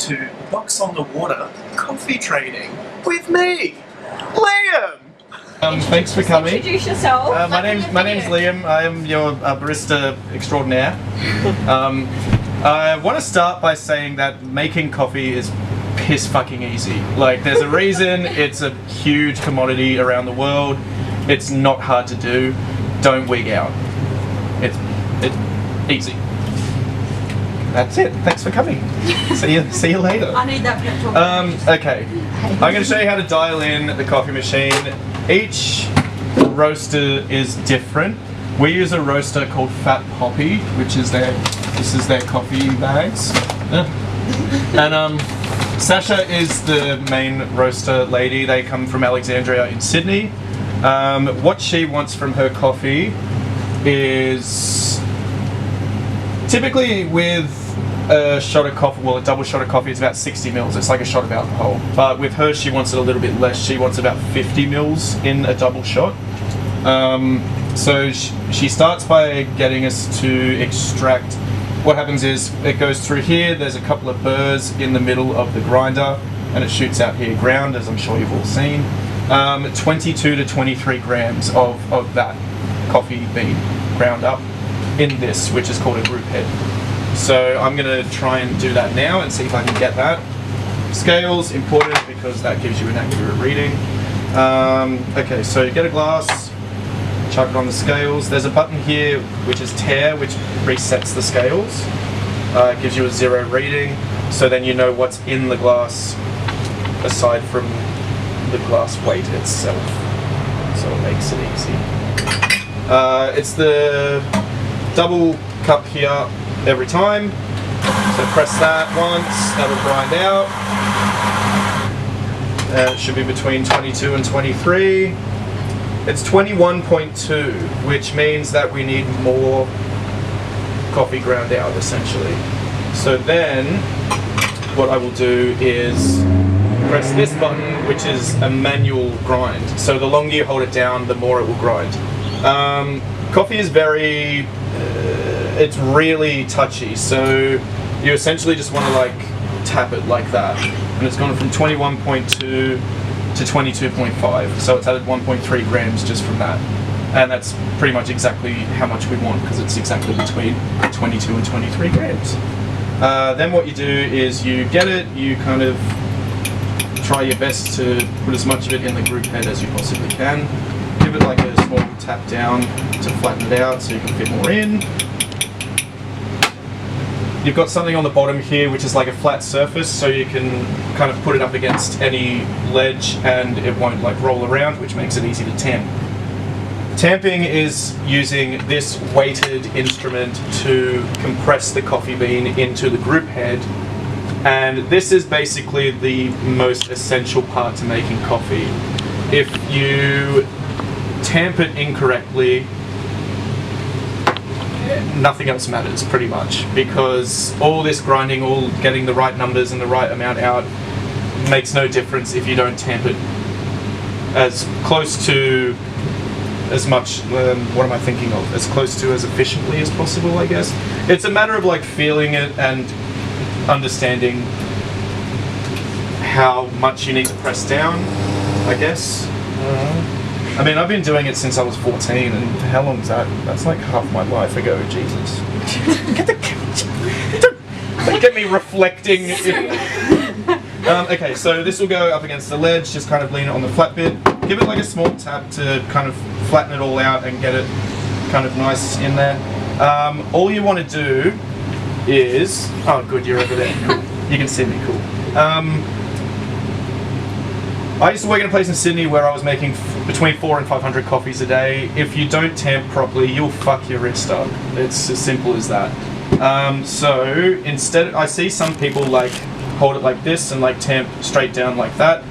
to Box on the Water Coffee Training with me, Liam. Thanks for coming. Introduce yourself. My name's Liam. I am your barista extraordinaire. I want to start by saying that making coffee is piss fucking easy. Like, there's a reason it's a huge commodity around the world. It's not hard to do. Don't wig out. It's easy. That's it. Thanks for coming. See you later. I need that pep talk. Okay. I'm going to show you how to dial in the coffee machine. Each roaster is different. We use a roaster called Fat Poppy, which is this is their coffee bags. And Sasha is the main roaster lady. They come from Alexandria in Sydney. What she wants from her coffee is typically with a shot of coffee, well, a double shot of coffee is about 60 mils. It's like a shot of alcohol. But with her, she wants it a little bit less. She wants about 50 mils in a double shot. So she starts by getting us to extract. What happens is it goes through here. There's a couple of burrs in the middle of the grinder, and it shoots out here ground, as I'm sure you've all seen. 22 to 23 grams of that coffee bean ground up in this, which is called a group head. So I'm going to try and do that now and see if I can get that. Scales, important because that gives you an accurate reading. Okay, so you get a glass, chuck it on the scales. There's a button here which is tare, which resets the scales. It gives you a 0 reading, so then you know what's in the glass aside from the glass weight itself. So it makes it easy. It's the double cup here every time. So press that once, that'll grind out. It should be between 22 and 23. It's 21.2, which means that we need more coffee ground out, essentially. So then, what I will do is press this button, which is a manual grind. So the longer you hold it down, the more it will grind. Coffee is it's really touchy, so you essentially just want to like tap it like that. And it's gone from 21.2 to 22.5, so it's added 1.3 grams just from that. And that's pretty much exactly how much we want, because it's exactly between 22 and 23 grams. Then what you do is you get it, you kind of try your best to put as much of it in the group head as you possibly can. Give it like a small tap down to flatten it out so you can fit more in. You've got something on the bottom here which is like a flat surface, so you can kind of put it up against any ledge and it won't like roll around, which makes it easy to tamp. Tamping is using this weighted instrument to compress the coffee bean into the group head, and this is basically the most essential part to making coffee. If you tamp it incorrectly, nothing else matters pretty much, because all this grinding, all getting the right numbers and the right amount out makes no difference if you don't tamp it as close to as much, what am I thinking of, as close to as efficiently as possible, I guess. It's a matter of like feeling it and understanding how much you need to press down, I guess. I mean, I've been doing it since I was 14, and how long is that? That's like half my life ago, Jesus. Don't get me reflecting. Okay, so this will go up against the ledge, just kind of lean it on the flat bit. Give it like a small tap to kind of flatten it all out and get it kind of nice in there. All you want to do is... Oh, good, you're over there. Cool. You can see me, cool. I used to work in a place in Sydney where I was making between 400 and 500 coffees a day. If you don't tamp properly, you'll fuck your wrist up. It's as simple as that. So instead, I see some people like hold it like this and like tamp straight down like that.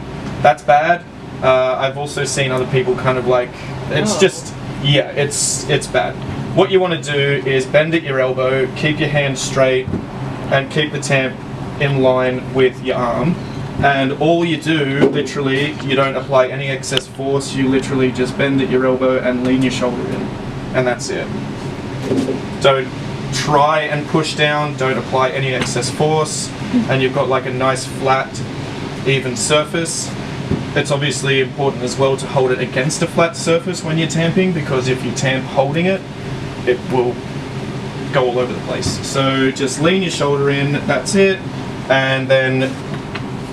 That's bad. I've also seen other people kind of like, it's just, yeah, it's bad. What you want to do is bend at your elbow, keep your hand straight, and keep the tamp in line with your arm. And all you do, literally, you don't apply any excess force, you literally just bend at your elbow and lean your shoulder in. And that's it. Don't try and push down, don't apply any excess force, and you've got like a nice flat, even surface. It's obviously important as well to hold it against a flat surface when you're tamping, because if you tamp holding it, it will go all over the place. So just lean your shoulder in, that's it, and then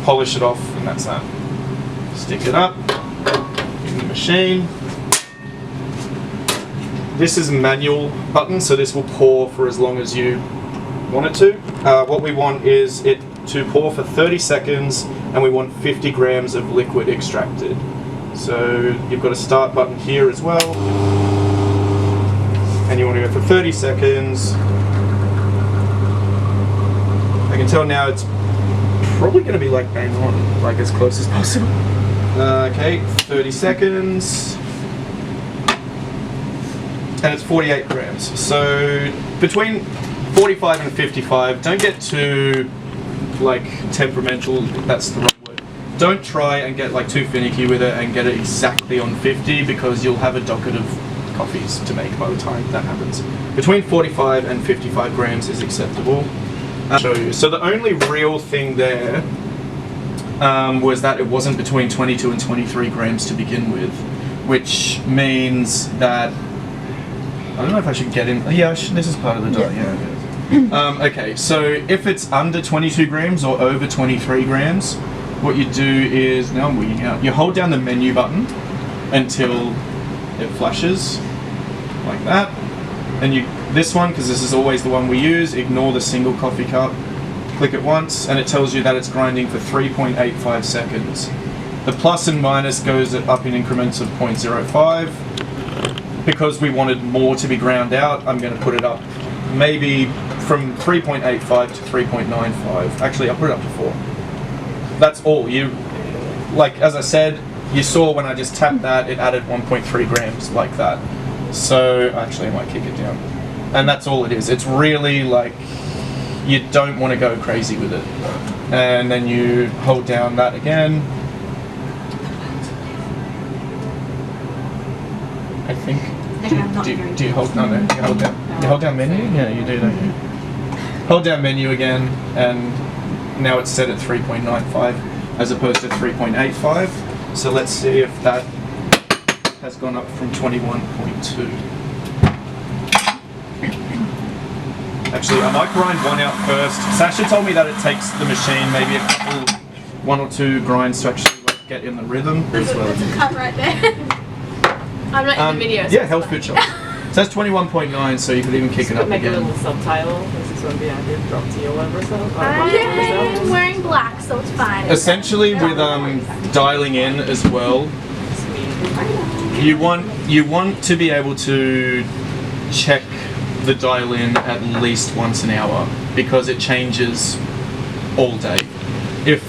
polish it off, and that's that. Stick it up in the machine. This is a manual button, so this will pour for as long as you want it to. What we want is it to pour for 30 seconds, and we want 50 grams of liquid extracted. So you've got a start button here as well, and you want to go for 30 seconds. I can tell now it's probably going to be like bang on, like as close as possible. Okay, 30 seconds. And it's 48 grams. So between 45 and 55, don't get too like temperamental, that's the wrong word. Don't try and get like too finicky with it and get it exactly on 50, because you'll have a docket of coffees to make by the time that happens. Between 45 and 55 grams is acceptable. I'll show you. So the only real thing there was that it wasn't between 22 and 23 grams to begin with, which means that I don't know if I should get in. Yeah, this is part of the diet. Yeah. Okay, so if it's under 22 grams or over 23 grams, what you do is, now I'm wigging out, you hold down the menu button until it flashes, like that. And this one, because this is always the one we use, ignore the single coffee cup. Click it once, and it tells you that it's grinding for 3.85 seconds. The plus and minus goes up in increments of 0.05. Because we wanted more to be ground out, I'm going to put it up maybe from 3.85 to 3.95. Actually, I'll put it up to 4. That's all. Like as I said, you saw when I just tapped that, it added 1.3 grams like that. So actually, I might kick it down. And that's all it is. It's really like, you don't want to go crazy with it. And then you hold down that again. I think. Do you hold? No, you hold down. You hold down menu? Yeah, you do, don't you? Hold down menu again, and now it's set at 3.95 as opposed to 3.85. So let's see if that has gone up from 21.2. Actually, I might grind one out first. Sasha told me that it takes the machine maybe one or two grinds to actually like, get in the rhythm as well. There's a cut right there. I'm not in the video. So yeah, health food shop. So that's 21.9, so you could even kick it up make again. a little subtitle. This is going to be added, drop to your web or so. I'm wearing black, so it's fine. Essentially, with dialing in as well, you want to be able to check the dial in at least once an hour, because it changes all day. If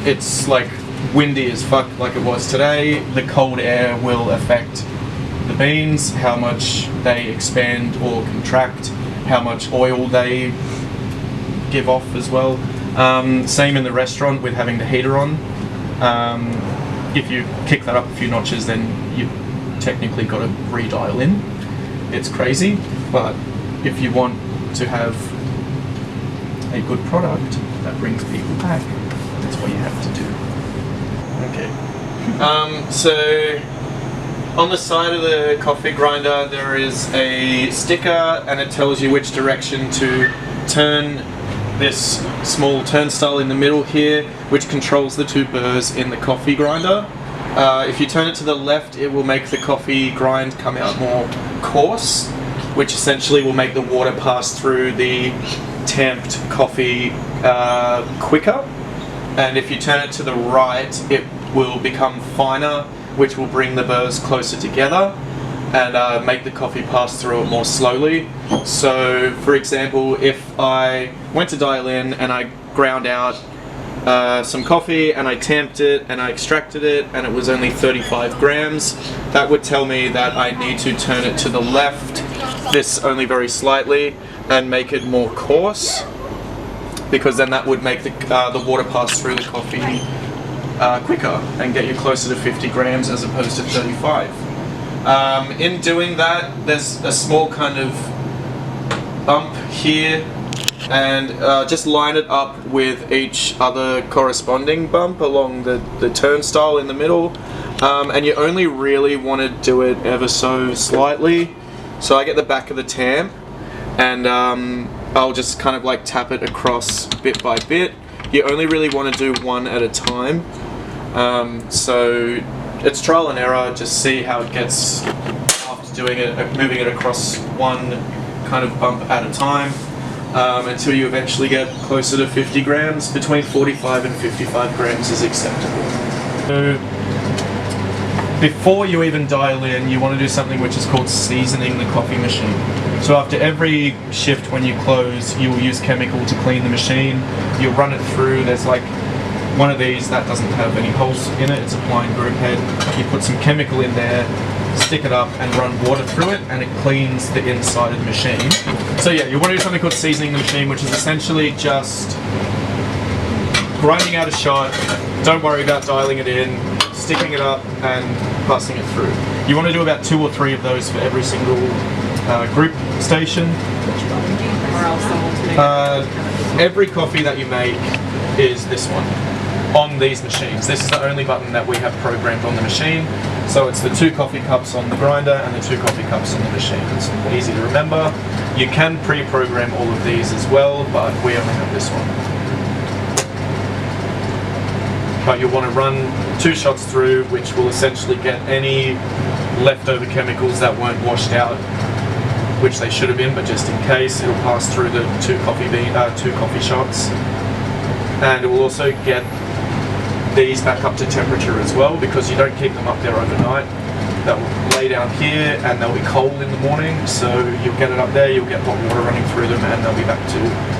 it's like windy as fuck like it was today, the cold air will affect the beans, how much they expand or contract, how much oil they give off as well. Same in the restaurant with having the heater on. If you kick that up a few notches, then you've technically got to redial in. It's crazy, but if you want to have a good product that brings people back, that's what you have to do. Okay. So on the side of the coffee grinder there is a sticker, and it tells you which direction to turn this small turnstile in the middle here, which controls the two burrs in the coffee grinder. If you turn it to the left, it will make the coffee grind come out more coarse, which essentially will make the water pass through the tamped coffee quicker. And if you turn it to the right, it will become finer, which will bring the burrs closer together and make the coffee pass through it more slowly. So, for example, if I went to dial in and I ground out some coffee and I tamped it and I extracted it and it was only 35 grams, that would tell me that I need to turn it to the left, this only very slightly, and make it more coarse, because then that would make the water pass through the coffee quicker and get you closer to 50 grams as opposed to 35. In doing that, there's a small kind of bump here and just line it up with each other corresponding bump along the turnstile in the middle. And you only really want to do it ever so slightly. So I get the back of the tamp and I'll just kind of like tap it across bit by bit. You only really want to do one at a time. So it's trial and error, just see how it gets after doing it, moving it across one kind of bump at a time until you eventually get closer to 50 grams. Between 45 and 55 grams is acceptable. So before you even dial in, you want to do something which is called seasoning the coffee machine. So after every shift when you close, you'll use chemical to clean the machine. You'll run it through, there's like one of these that doesn't have any holes in it, it's a blind group head. You put some chemical in there, stick it up and run water through it and it cleans the inside of the machine. So yeah, you want to do something called seasoning the machine, which is essentially just grinding out a shot, don't worry about dialing it in, sticking it up and passing it through. You want to do about 2 or 3 of those for every single group station. Or else someone's making Every coffee that you make is this one on these machines. This is the only button that we have programmed on the machine. So it's the 2 coffee cups on the grinder and the 2 coffee cups on the machine. It's easy to remember. You can pre-program all of these as well, but we only have this one. But you'll want to run 2 shots through, which will essentially get any leftover chemicals that weren't washed out, which they should have been, but just in case, it'll pass through the 2 coffee shots. And it will also get these back up to temperature as well, because you don't keep them up there overnight. They'll lay down here and they'll be cold in the morning, so you'll get it up there, you'll get hot water running through them, and they'll be back to